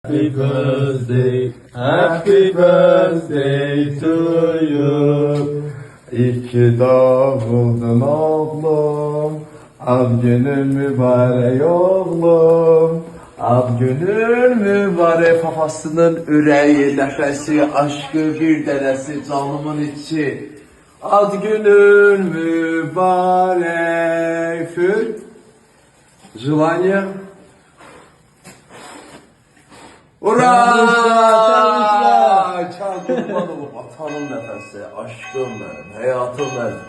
Happy birthday to you. İyi ki doğdun oğlum, ad günün mübarek oğlum. Ad günün mübarek, papasının ürəyi, nəfəsi, aşkı bir dənəsi, canımın içi. Ad günün mübarek. Желание. Ura! Kurban olub atanın nəfəsi, aşkım mənim, həyatım mənim.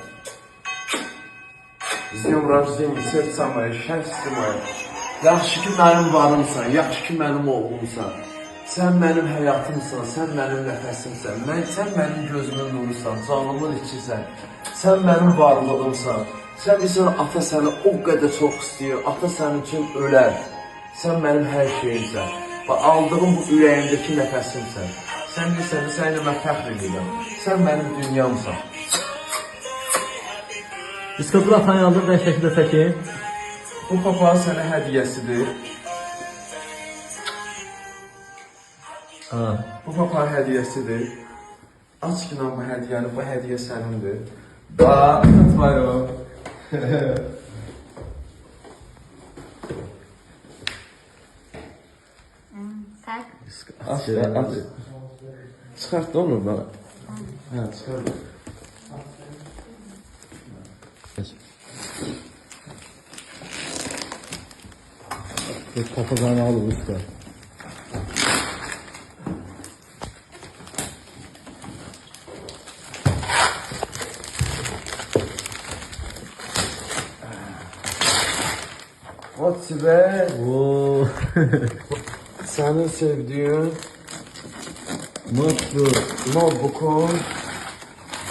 Z dнем рождения, serca moje, şəxsi moje. Yaxşı ki mənim varımsan, yaxşı ki mənim oğlumsan. Sən mənim həyatımsan, sən mənim nəfəsimsən. Sən mənim gözümün nurusan, canımın içisən. Sən mənim varlığımsan. Sən bilirsən, ata səni o qədər çox istəyir, ata sənin üçün ölər. Sən mənim hər şeyimsən. Və aldığım bu ürəyimdəki nəfəsimsən. Sən bilirsən, sənlə mən fəxr edirəm. Sən mənim dünyamsan. Diskotlu atan yandır, ben şəkildə çəkeyim. Bu papağın sənə hədiyyəsidir. Bu papağın hədiyyəsidir. Aç ki lan bu hədiyyəni, bu hədiyyə sənindir. Bax, atmayın o. Tak. Aç. Çıxart da onu bana. Hə, çıxart. Papazanı alır usta. Ot be. Oo. Senin sevdiğin Mutlu. notebook'un,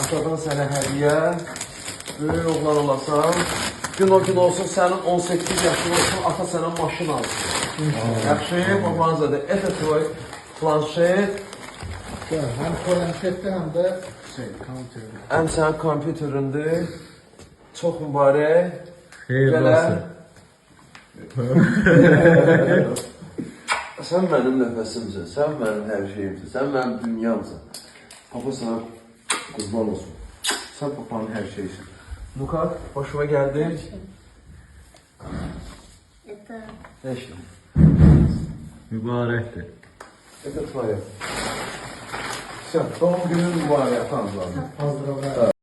atadan sənə hədiyyə, böyük oğlan olasan, gün o gün olsun sənin 18 yaşın olsun, ata sənə maşın alsın. Yaxşı, babanıza это твой planşet. Hem planşette hem de kompüter. Həm sənin kompüterindür, çox mübarək. Xeyirli Gələ. olsun. Sən mənim nəfəsimsən, sən mənim hər şeyimsən, sən mənim dünyamsan. Papa sana qurban olsun. Sən papanın hər şeyisin. Luka, hoşuma geldi. Это Eşli. Mübarektir. Это твоя. Все, doğum günün mübarək, atanız lazım. Поздравляю.